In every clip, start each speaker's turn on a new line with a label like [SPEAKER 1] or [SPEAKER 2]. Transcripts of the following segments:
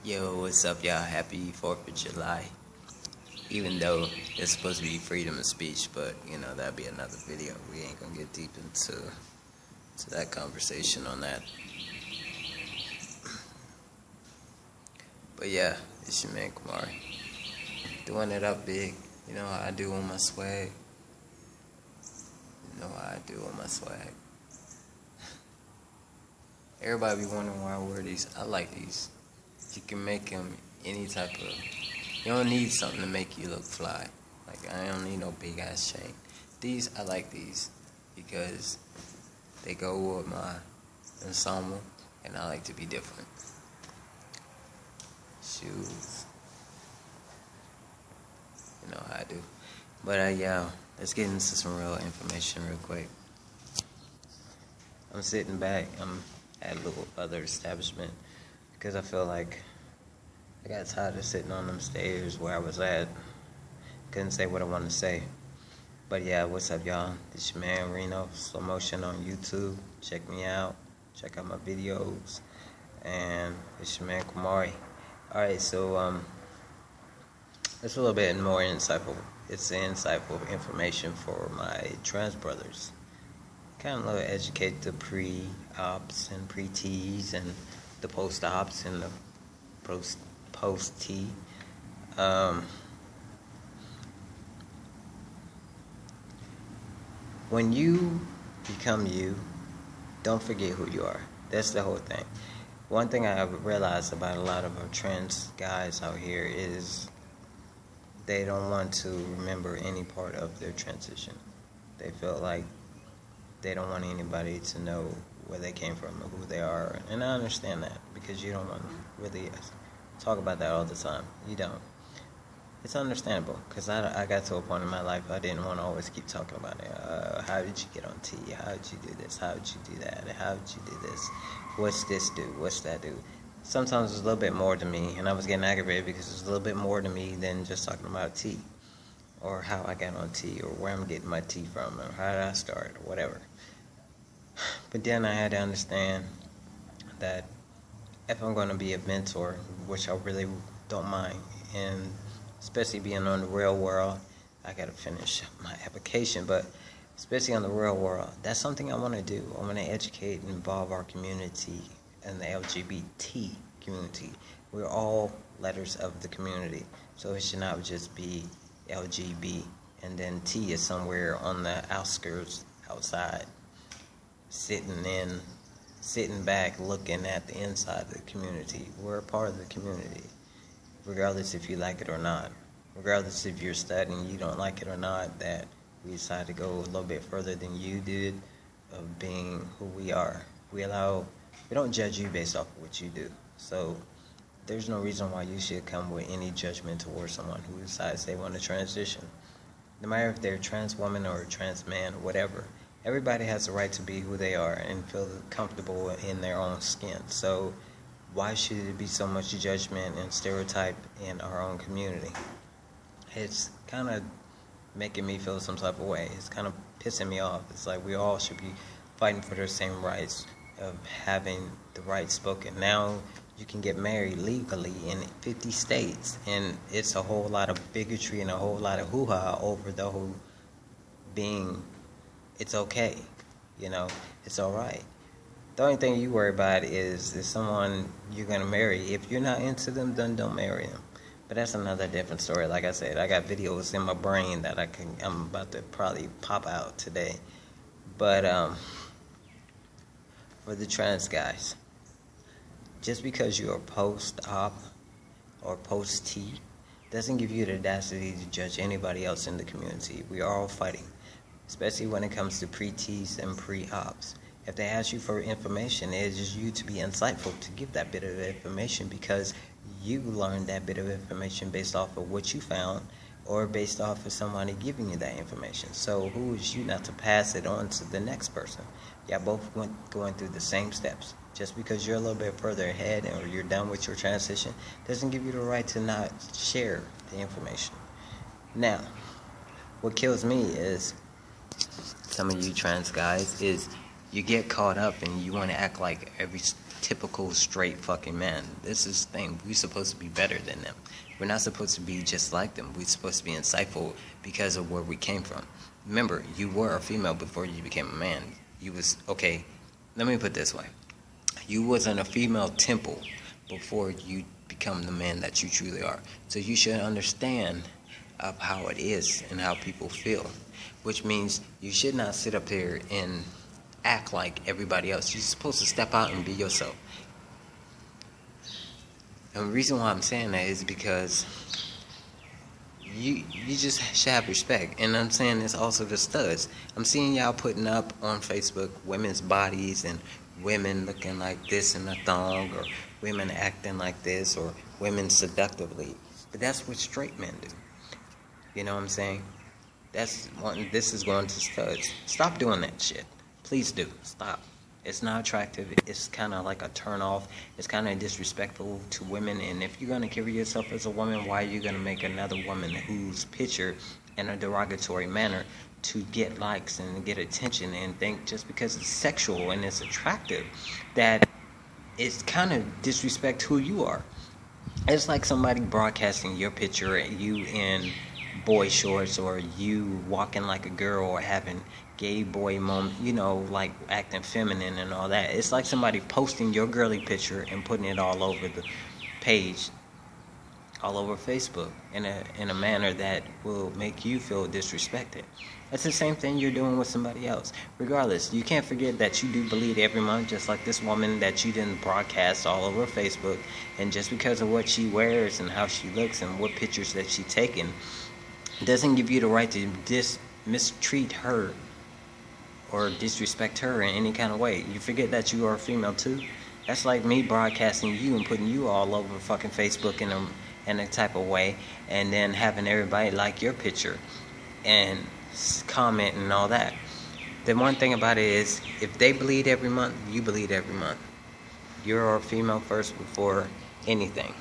[SPEAKER 1] Yo, what's up, y'all? Happy 4th of July. Even though it's supposed to be freedom of speech, but that'll be another video. We ain't gonna get deep into that conversation on that. But yeah, it's your man Kumari. Doing it up big. You know how I do on my swag. Everybody be wondering why I wear these. I like these. You can make them any type of... You don't need something to make you look fly. Like, I don't need no big ass chain. These, I like these because they go with my ensemble, and I like to be different. Shoes. You know how I do. But yeah, let's get into some real information real quick. I'm sitting back. I'm at a little other establishment because I feel like I got tired of sitting on them stairs where I was at. Couldn't say what I wanted to say. But yeah, what's up, y'all? This your man Reno, Slow Motion on YouTube. Check me out. Check out my videos. And it's your man Kumari. Alright, so it's a little bit more insightful. It's insightful information for my trans brothers. Kind of educate the pre-ops and pre-Ts and the post-ops and the post-T. When you become you, don't forget who you are. That's the whole thing. One thing I've realized about a lot of our trans guys out here is they don't want to remember any part of their transition. They feel like they don't want anybody to know where they came from or who they are. And I understand that because you don't want to really talk about that all the time. You don't. It's understandable because I got to a point in my life I didn't want to always keep talking about it. How did you get on T? How did you do this? How did you do that? How did you do this? What's this do? What's that do? Sometimes it's a little bit more to me, and I was getting aggravated because it's a little bit more to me than just talking about T, or how I got on T, or where I'm getting my T from, or how did I start, or whatever. But then I had to understand that if I'm going to be a mentor, which I really don't mind, and especially being on the real world, I got to finish my application, but especially on the real world, that's something I want to do. I want to educate and involve our community and the LGBT community. We're all letters of the community, so it should not just be LGB, and then T is somewhere on the outskirts, outside, sitting back, looking at the inside of the community. We're a part of the community, regardless if you like it or not. Regardless if you're studying, you don't like it or not, that we decided to go a little bit further than you did of being who we are. We don't judge you based off of what you do. So there's no reason why you should come with any judgment towards someone who decides they want to transition. No matter if they're a trans woman or a trans man or whatever, everybody has the right to be who they are and feel comfortable in their own skin. So why should it be so much judgment and stereotype in our own community? It's kind of making me feel some type of way. It's kind of pissing me off. It's like we all should be fighting for the same rights of having the rights spoken. Now you can get married legally in 50 states, and it's a whole lot of bigotry and a whole lot of hoo-ha over the whole being. It's okay, it's all right. The only thing you worry about is someone you're going to marry. If you're not into them, then don't marry them. But that's another different story. Like I said, I got videos in my brain that I'm about to probably pop out today. But for the trans guys, just because you're post-op or post-T doesn't give you the audacity to judge anybody else in the community. We are all fighting, especially when it comes to pre-Ts and pre-ops. If they ask you for information, it is just you to be insightful to give that bit of information because you learned that bit of information based off of what you found or based off of somebody giving you that information. So who is you not to pass it on to the next person? Y'all both going through the same steps. Just because you're a little bit further ahead or you're done with your transition doesn't give you the right to not share the information. Now, what kills me is some of you trans guys is you get caught up and you want to act like typical straight fucking men. This is the thing. We're supposed to be better than them. We're not supposed to be just like them. We're supposed to be insightful because of where we came from. Remember, you were a female before you became a man. You was, okay, let me put it this way. You wasn't a female temple before you become the man that you truly are. So you should understand of how it is and how people feel, which means you should not sit up here and act like everybody else. You're supposed to step out and be yourself. And the reason why I'm saying that is because you just should have respect. And I'm saying this also to studs. I'm seeing y'all putting up on Facebook women's bodies and women looking like this in a thong, or women acting like this, or women seductively. But that's what straight men do. You know what I'm saying? This is going to studs. Stop doing that shit. Please do. Stop. It's not attractive. It's kind of like a turn off. It's kind of disrespectful to women. And if you're going to carry yourself as a woman, why are you going to make another woman whose picture in a derogatory manner to get likes and get attention, and think just because it's sexual and it's attractive that it's kind of disrespect who you are? It's like somebody broadcasting your picture, you in boy shorts, or you walking like a girl, or having gay boy moment, you know, like acting feminine and all that. It's like somebody posting your girly picture and putting it all over the page, all over Facebook, in a manner that will make you feel disrespected. That's the same thing you're doing with somebody else. Regardless, you can't forget that you do bleed every month, just like this woman that you didn't broadcast all over Facebook. And just because of what she wears and how she looks and what pictures that she's taken, doesn't give you the right to mistreat her or disrespect her in any kind of way. You forget that you are a female too. That's like me broadcasting you and putting you all over fucking Facebook in a type of way, and then having everybody like your picture and comment and all that. The one thing about it is, if they bleed every month, you bleed every month. You're a female first before anything.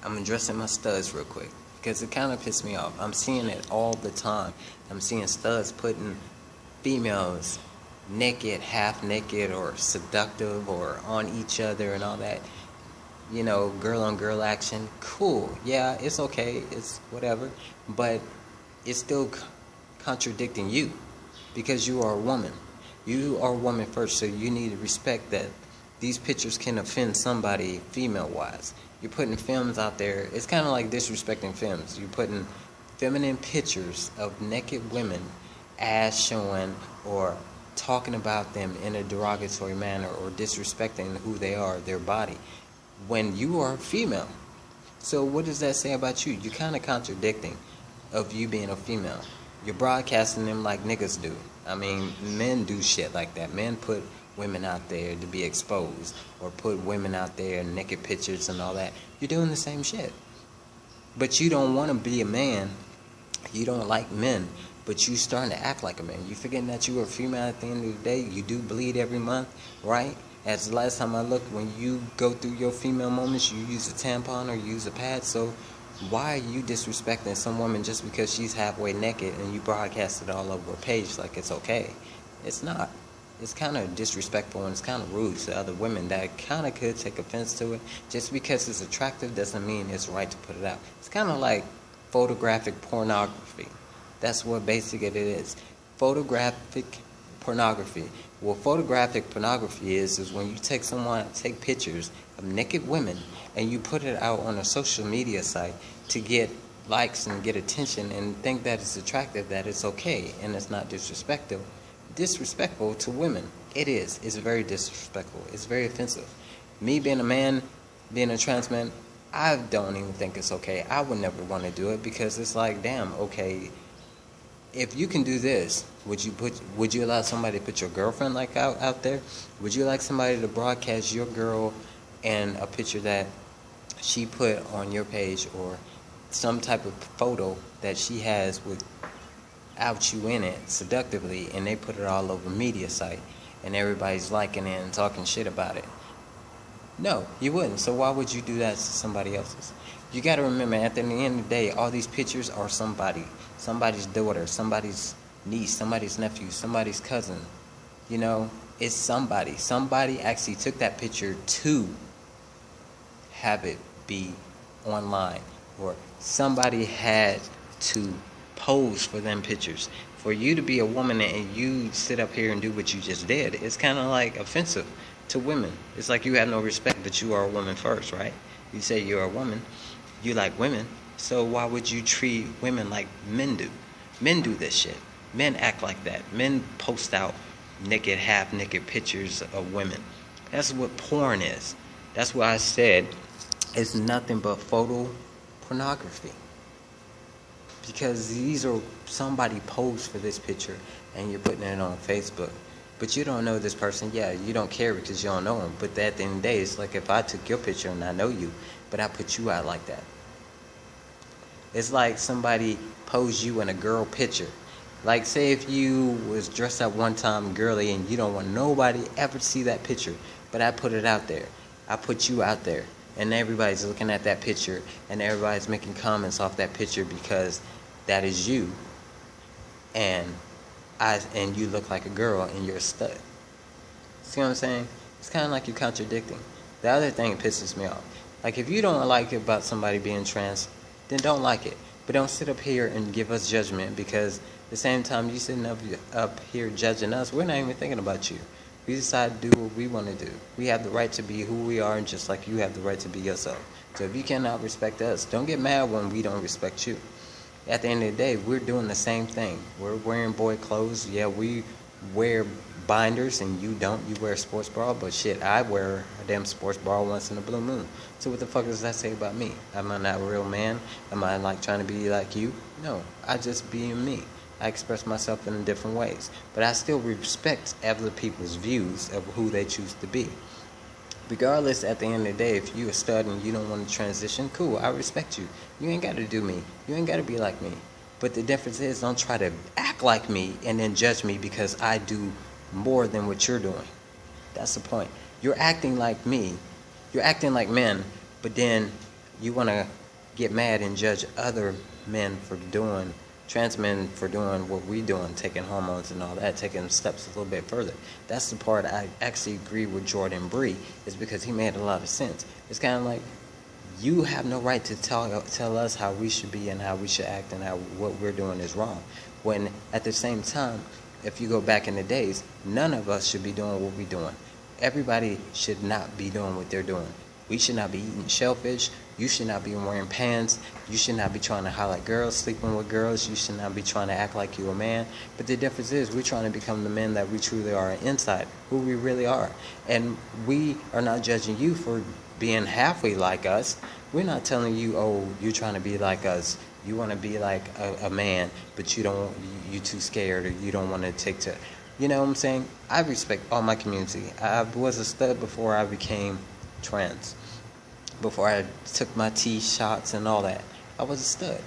[SPEAKER 1] I'm addressing my studs real quick, because it kind of pissed me off. I'm seeing it all the time. I'm seeing studs putting females naked, half naked, or seductive, or on each other and all that. You know, girl on girl action. Cool. Yeah, it's okay. It's whatever. But it's still contradicting you, because you are a woman. You are a woman first, so you need to respect that these pictures can offend somebody female-wise. You're putting films out there. It's kind of like disrespecting films. You're putting feminine pictures of naked women, ass showing, or talking about them in a derogatory manner, or disrespecting who they are, their body, when you are female. So what does that say about you? You're kind of contradicting of you being a female. You're broadcasting them like niggas do. I mean, men do shit like that. Men put women out there to be exposed, or put women out there in naked pictures and all that. You're doing the same shit. But you don't want to be a man. You don't like men, but you starting to act like a man. You forgetting that you are a female at the end of the day. You do bleed every month, right? As the last time I looked, when you go through your female moments, you use a tampon or you use a pad. So why are you disrespecting some woman just because she's halfway naked and you broadcast it all over a page like it's okay? It's not. It's kind of disrespectful, and it's kind of rude to other women that kind of could take offense to it. Just because it's attractive doesn't mean it's right to put it out. It's kind of like photographic pornography. That's what basically it is. Photographic pornography. What photographic pornography is when you take pictures of naked women and you put it out on a social media site to get likes and get attention, and think that it's attractive, that it's okay, and it's not disrespectful to women. It is. It's very disrespectful. It's very offensive. Me being a man, being a trans man, I don't even think it's okay. I would never want to do it, because it's like, damn, okay, if you can do this, would you allow somebody to put your girlfriend like out there? Would you like somebody to broadcast your girl and a picture that she put on your page, or some type of photo that she has without you in it seductively, and they put it all over media site and everybody's liking it and talking shit about it? No, you wouldn't. So why would you do that to somebody else's? You got to remember, at the end of the day, all these pictures are somebody's daughter, somebody's niece, somebody's nephew, somebody's cousin. You know, It's somebody. Somebody actually took that picture to have it be online, or somebody had to pose for them pictures. For you to be a woman and you sit up here and do what you just did, it's kind of like offensive to women. It's like you have no respect, but you are a woman first, right? You say you're a woman, you like women, so why would you treat women like men do? Men do this shit. Men act like that. Men post out naked, half-naked pictures of women. That's what porn is. That's why I said it's nothing but photo pornography. Because these are, somebody posed for this picture and you're putting it on Facebook. But you don't know this person. Yeah, you don't care because you don't know him. But at the end of the day, it's like if I took your picture and I know you, but I put you out like that. It's like somebody posed you in a girl picture. Like, say if you was dressed up one time girly and you don't want nobody ever to see that picture, but I put it out there. I put you out there. And everybody's looking at that picture and everybody's making comments off that picture because that is you. And you look like a girl and you're a stud. See what I'm saying? It's kind of like you're contradicting. The other thing that pisses me off. Like, if you don't like it about somebody being trans, then don't like it. But don't sit up here and give us judgment, because at the same time you sitting up here judging us, we're not even thinking about you. We decide to do what we want to do. We have the right to be who we are, and just like you have the right to be yourself. So if you cannot respect us, don't get mad when we don't respect you. At the end of the day, we're doing the same thing. We're wearing boy clothes. Yeah, we wear binders and you don't. You wear a sports bra, but shit, I wear a damn sports bra once in a blue moon. So what the fuck does that say about me? Am I not a real man? Am I like trying to be like you? No, I just being me. I express myself in different ways. But I still respect other people's views of who they choose to be. Regardless, at the end of the day, if you a stud and you don't want to transition, cool, I respect you. You ain't got to do me. You ain't got to be like me. But the difference is, don't try to act like me and then judge me because I do more than what you're doing. That's the point. You're acting like me. You're acting like men, but then you want to get mad and judge other men for doing, trans men for doing what we doing, taking hormones and all that, taking steps a little bit further. That's the part I actually agree with Jordan Bree, is because he made a lot of sense. It's kind of like, you have no right to tell us how we should be and how we should act and how what we're doing is wrong. When at the same time, if you go back in the days, none of us should be doing what we're doing. Everybody should not be doing what they're doing. We should not be eating shellfish. You should not be wearing pants. You should not be trying to holler at girls, sleeping with girls. You should not be trying to act like you're a man. But the difference is, we're trying to become the men that we truly are inside, who we really are. And we are not judging you for being halfway like us. We're not telling you, oh, you're trying to be like us. You want to be like a man, but you too scared, or you don't want to take to, you know what I'm saying? I respect all my community. I was a stud before I became trans. Before I took my T shots and all that, I was a stud.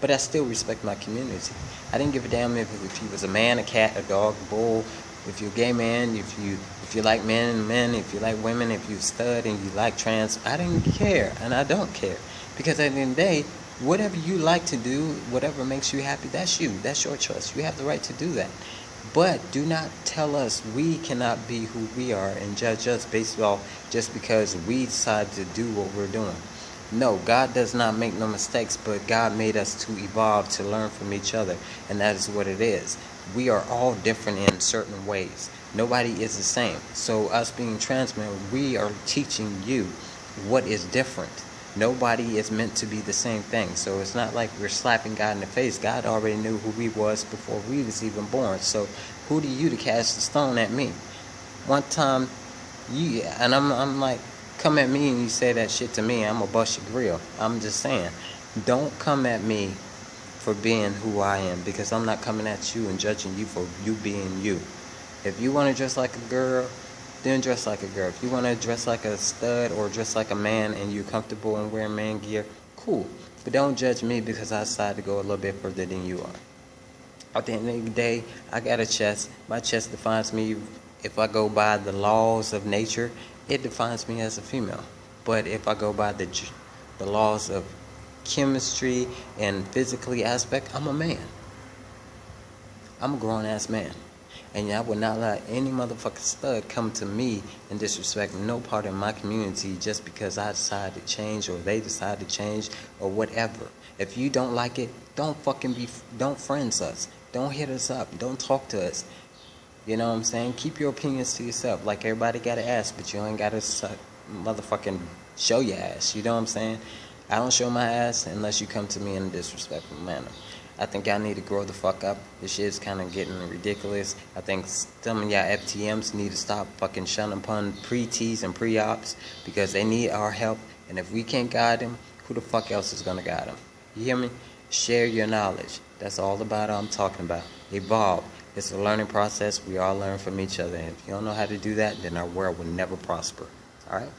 [SPEAKER 1] But I still respect my community. I didn't give a damn if you was a man, a cat, a dog, a bull, if you're a gay man, if you like men, if you like women, if you're a stud and you like trans. I didn't care, and I don't care. Because at the end of the day, whatever you like to do, whatever makes you happy, that's you. That's your choice. You have the right to do that. But do not tell us we cannot be who we are and judge us based off just because we decide to do what we're doing. No, God does not make no mistakes, but God made us to evolve, to learn from each other, and that is what it is. We are all different in certain ways. Nobody is the same. So us being trans men, we are teaching you what is different. Nobody is meant to be the same thing. So it's not like we're slapping God in the face. God already knew who we was before we was even born. So who do you to cast the stone at me? One time, I'm like, come at me and you say that shit to me, I'm gonna bust your grill. I'm just saying, don't come at me for being who I am, because I'm not coming at you and judging you for you being you. If you want to dress like a girl, then dress like a girl. If you want to dress like a stud or dress like a man and you're comfortable in wearing man gear, cool. But don't judge me because I decided to go a little bit further than you are. At the end of the day, I got a chest. My chest defines me. If I go by the laws of nature, it defines me as a female. But if I go by the laws of chemistry and physically aspect, I'm a man. I'm a grown-ass man. And I would not let any motherfucking stud come to me and disrespect no part of my community just because I decide to change or they decide to change or whatever. If you don't like it, don't friends us. Don't hit us up. Don't talk to us. You know what I'm saying? Keep your opinions to yourself. Like everybody got an ass, but you ain't got to motherfucking show your ass. You know what I'm saying? I don't show my ass unless you come to me in a disrespectful manner. I think y'all need to grow the fuck up. This shit's kind of getting ridiculous. I think some of y'all FTMs need to stop fucking shunning upon pre-Ts and pre-ops because they need our help. And if we can't guide them, who the fuck else is going to guide them? You hear me? Share your knowledge. That's all about I'm talking about. Evolve. It's a learning process. We all learn from each other. And if you don't know how to do that, then our world will never prosper. All right?